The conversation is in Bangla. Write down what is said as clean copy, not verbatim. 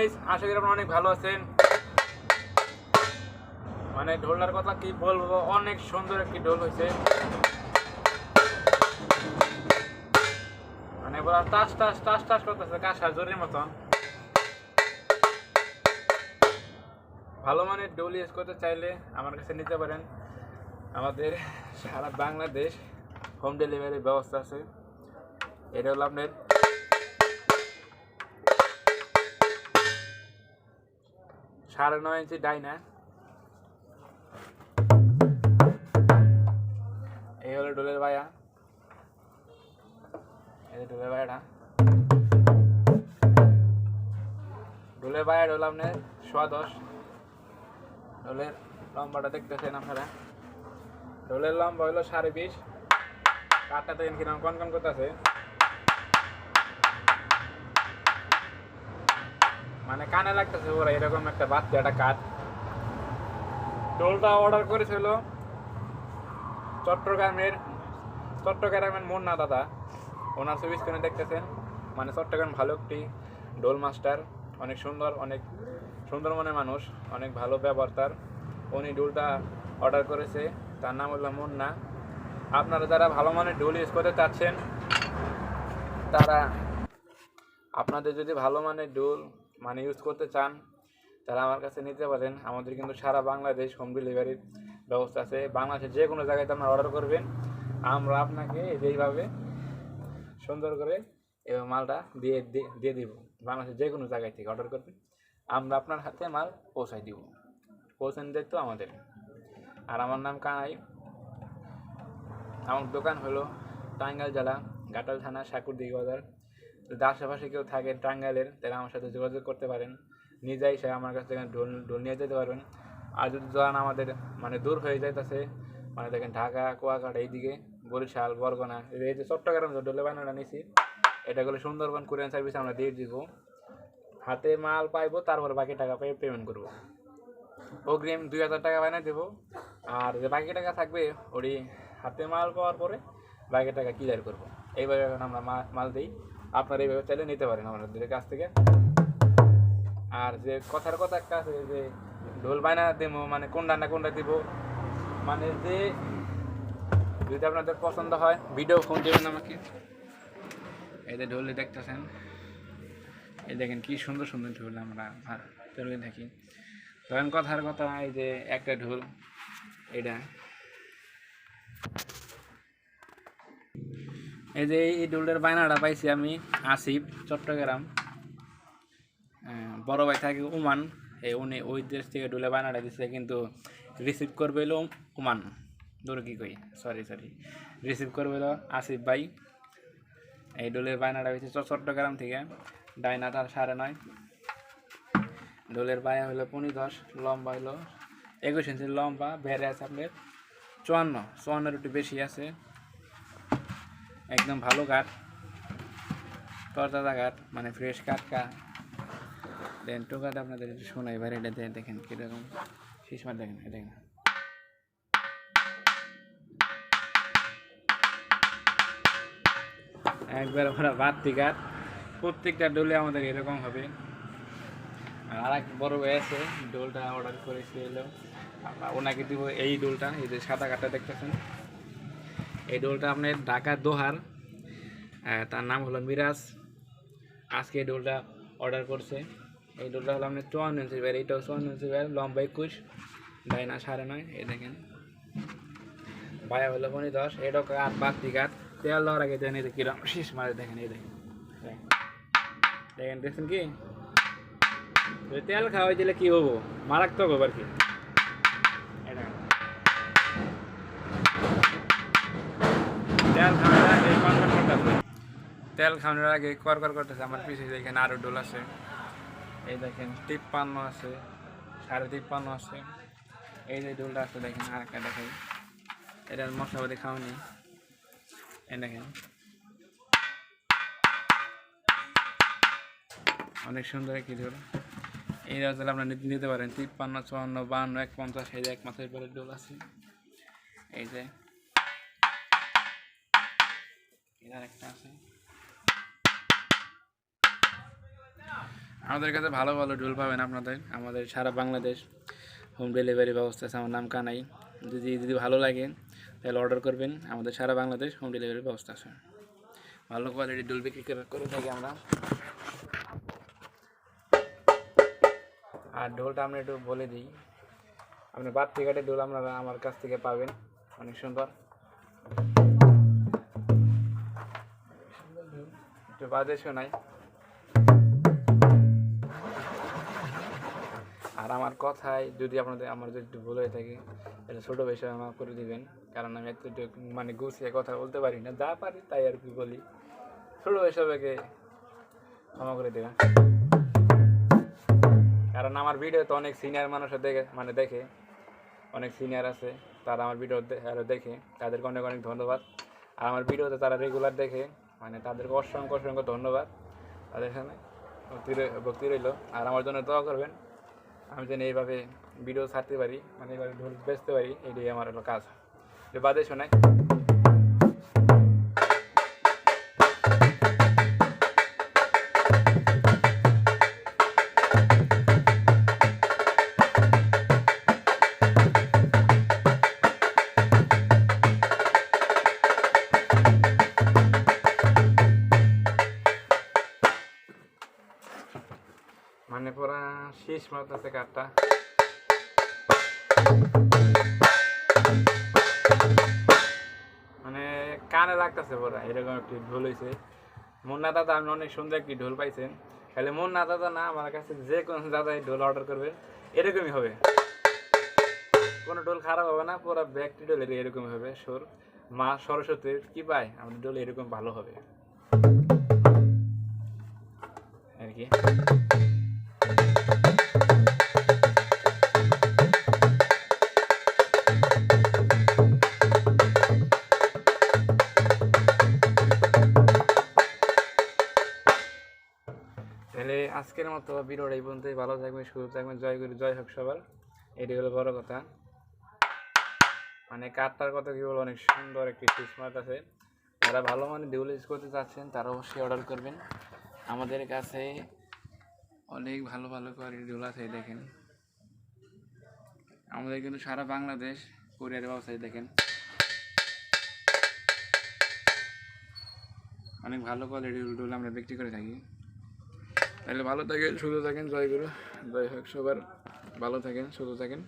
গাইস, আশা করি আপনারা অনেক ভালো আছেন। মানে ঢোলটার কথা কি বলবো, অনেক সুন্দর একটি ঢোল হয়েছে। মানে পুরো টাস টাস টাস টাস করতেছে কাঁসার জোরের মতন। ভালো মানের ঢোল ইউজ করতে চাইলে আমার কাছে নিতে পারেন। আমাদের সারা বাংলাদেশ হোম ডেলিভারির ব্যবস্থা আছে। এটা হলো আপনার 9.5 ইঞ্চি ডাইনা। এই হলো ঢোলের বায়া, এই ঢোলের বায়াটা। ঢোলের বায়াটা হলো আপনার 10.5। ঢোলের লম্বাটা দেখতেছেন আপনারা। ঢোলের লম্বা হলো 20.5। কাঠটা দেখেন কিরকম কনকন করতেছে, মানে কানে লাগতেছে ওরা এরকম একটা বাচ্চা একটা কাঠ। ঢোলটা অর্ডার করেছিল চট্টগ্রামের মুন্না দাদা, ওনার ছবি স্ক্রিনে দেখতেছেন। মানে চট্টগ্রাম ভালো একটি ঢোল মাস্টার, অনেক সুন্দর মনের মানুষ, অনেক ভালো ব্যবহার তার। উনি ঢোলটা অর্ডার করেছে, তার নাম হলো মুন্না। আপনারা যারা ভালো মানের ঢোল ইউজ করতে চাচ্ছেন, তারা আপনাদের যদি ভালো মানের ঢোল মানে ইউজ করতে চান, তারা আমার কাছে নিতে পারেন। আমাদের কিন্তু সারা বাংলাদেশ হোম ডেলিভারির ব্যবস্থা আছে। বাংলাদেশের যে কোনো জায়গায় আপনারা অর্ডার করবেন, আমরা আপনাকে যেইভাবে সুন্দর করে এই মালটা দিয়ে দিব। বাংলাদেশের যে কোনো জায়গায় থেকে অর্ডার করবেন, আমরা আপনার হাতে মাল পৌঁছাই দিব। পৌঁছানোর দায়িত্ব আমাদের। আর আমার নাম কানাই। আমার দোকান হলো টাঙ্গাইল জেলা ঘাটাল থানা সাকুরদিঘি বাজার। যদি আশেপাশে কেউ থাকে টাঙ্গাইলের, তাহলে আমার সাথে যোগাযোগ করতে পারেন। নিজে এসে আমার কাছ থেকে ঢোল নিয়ে যেতে পারবেন। আর যদি যান আমাদের মানে দূর হয়ে যাইতেছে, মানে দেখেন ঢাকা, কুয়াকাটা, এইদিকে বরিশাল, বরগুনা, এই যে চট্টগ্রাম ঢোলে বানানোটা নিছি, এটা করলে সুন্দরবন কুরিয়ার সার্ভিস আমরা দিয়ে দিব। হাতে মাল পাইবো, তারপর বাকি টাকা পেমেন্ট করবো। অগ্রিম 2000 টাকা বানিয়ে দেবো। আর যে বাকি টাকা থাকবে, ওই হাতে মাল পাওয়ার পরে বাকি টাকা ক্লিয়ার করবো। এইভাবে আমরা মাল দিই। আপনারা এইভাবে চাইলে নিতে পারেন আমাদের কাছ থেকে। আর যে কথার কথা একটা আছে যে ঢোল বায়না দেবো, মানে কোনটা দিব, মানে যে যদি আপনাদের পছন্দ হয় ভিডিও ফোন দেবেন আমাকে। এই যে ঢোলে দেখতেছেন, এই দেখেন কি সুন্দর সুন্দর ঢোল আমরা তৈরি থাকি। ধরেন কথার কথা, এই যে একটা ঢোল, এটা এই যে এই ঢোলটার বায়নাটা পাইছি আমি আসিফ, চট্টগ্রাম। বড় ভাই থাকে ওমান, উনি ওই দেশ থেকে ঢোলে বায়নাটা দিচ্ছে, কিন্তু রিসিভ করবে এলো ওমান, ধরো কি কই, সরি রিসিভ করবে এলো আসিফ ভাই। এই ঢোলের বায়নাটা হয়েছে চট্টগ্রাম থেকে। ডাইনাটা 9.5। ঢোলের বায়া হলো 15.10, লম্বা হলো 21 ইঞ্চি লম্বা। বেড়ে আছে আপনার 54 একটু বেশি আছে। একদম ভালো কাঠ, তরতাজা কাঠ, মানে ফ্রেশ কাঠ। দেন টোকাটা আপনাদের একটু শোনাই, এবার এটা দেখেন কীরকম শিশমার, দেখেন দেখেন একবার আমরা বাড়তি কাঠ। প্রত্যেকটা ঢোলে আমাদের এরকম হবে। আর এক বড় ভাই আছে, ঢোলটা অর্ডার করেছে এলো, ওনাকে দিব এই ঢোলটা। এই যে সাদা কাঠটা দেখতেছেন, এই ঢোলটা আপনার ঢাকার দোহার, তার নাম হলো মিরাজ। আজকে এই ঢোলটা অর্ডার করছে। এই ঢোলটা হলো আপনার 54 ইঞ্চি বের, এইটাও 54 ইঞ্চি বের, লম্বা 21, ডাইনা 9.5। এই দেখেন ভাইয়া হলো 15.10। এটাও কাঠ, বাড়তি কাঠ। তেল দেওয়ার আগে দেখেন এই যে কিরকম শীষ মারে, দেখেন এই দেখেন দেখেন কি তেল খাওয়াই দিলে কি হবো, মারাত্মক হবে আর কি। তেল খাওয়ানোর আগে কর করতেছে আমার পিছিয়ে। এখানে আরও ঢোল আছে, এই দেখেন 53 আছে, 53.5 আছে। এই যে ঢোলটা আছে দেখেন, আর একটা দেখাই, এটার মশলাপাতি খাওয়ানি। এই দেখেন অনেক সুন্দর একটি ঢোল। এই রাজলে আপনারা নিতে পারেন 53, 54, 52, 150। এই যে 1 মাসের পরে ঢোল আছে। এই যে এটার একটা আছে। আমাদের কাছে ভালো ভালো ঢোল পাবেন আপনাদের, আমাদের সারা বাংলাদেশ হোম ডেলিভারি ব্যবস্থা আছে। আমার নাম কানাই। যদি যদি ভালো লাগে তাহলে অর্ডার করবেন, আমাদের সারা বাংলাদেশ হোম ডেলিভারির ব্যবস্থা আছে। ভালো কোয়ালিটির ঢোল বিক্রি করে থাকি আমরা। আর ঢোলটা আমরা একটু বলে দিই, আপনি বাড়তি কাঠের ঢোল আপনারা আমার কাছ থেকে পাবেন, অনেক সুন্দর। একটু বাজে শোনাই। আর আমার কথায় যদি আপনাদের আমার যদি একটু ভুল হয়ে থাকে তাহলে ছোটো বিষয় আমার করে দিবেন, কারণ আমি একটু মানে গুছিয়ে কথা বলতে পারি না, যা পারি তাই আর কি বলি। ছোটো হিসাবে ক্ষমা করে দেবেন, কারণ আমার ভিডিও তো অনেক সিনিয়র মানুষের দেখে অনেক সিনিয়র আছে, তারা আমার ভিডিও আরও দেখে, তাদেরকে অনেক অনেক ধন্যবাদ। আর আমার ভিডিওতে তারা রেগুলার দেখে, মানে তাদেরকে অসংখ্য অসংখ্য ধন্যবাদ। তাদের সামনে ভক্তি রইল। আর আমার জন্য দোয়া করবেন, আমি যেন এইভাবে ভিডিও ছাড়তে পারি, মানে এইভাবে ঢোল বেচতে পারি, এটাই আমার হলো কাজ। বাদে শোনায় মানে পুরা শেষ মারতেছে কাঠটা। মানে কানে লাগতেছে পুরা, এরকম একটি ঢোল হয়েছে। মুন্না দাদা আপনি অনেক সুন্দর একটি ঢোল পাইছেন। খালি মুন্না দাদা না, আমার কাছে যে কোনো দাদাই ঢোল অর্ডার করবে এরকমই হবে, কোনো ঢোল খারাপ হবে না, পুরো ব্যাগটি ঢোল এরকমই হবে। সুর মা সরস্বতীর কি পায়, আমাদের ঢোল এরকম ভালো হবে আর কি। তাহলে আজকের মতো ভিডিওটা এই পর্যন্তই। ভালো থাকবেন, সুস্থ থাকবেন, জয় করি, জয় হোক সবার। এটি হলো বড় কথা। মানে কাঠটার কথা কি বলবো, অনেক সুন্দর একটি স্মার্ট আছে। যারা ভালো মানে ঢোল ইউজ করতে চাচ্ছেন তারা অবশ্যই অর্ডার করবেন। আমাদের কাছে অনেক ভালো ভালো কোয়ালিটির ঢোল আছে, দেখেন। আমাদের কিন্তু সারা বাংলাদেশ কুরিয়ারের ব্যবস্থায় দেখেন, অনেক ভালো কোয়ালিটির ঢোল আমরা বিক্রি করে থাকি। তাহলে ভালো থাকেন, সুস্থ থাকেন, জয় গুরু, জয় হোক সবার। ভালো থাকেন, সুস্থ থাকেন।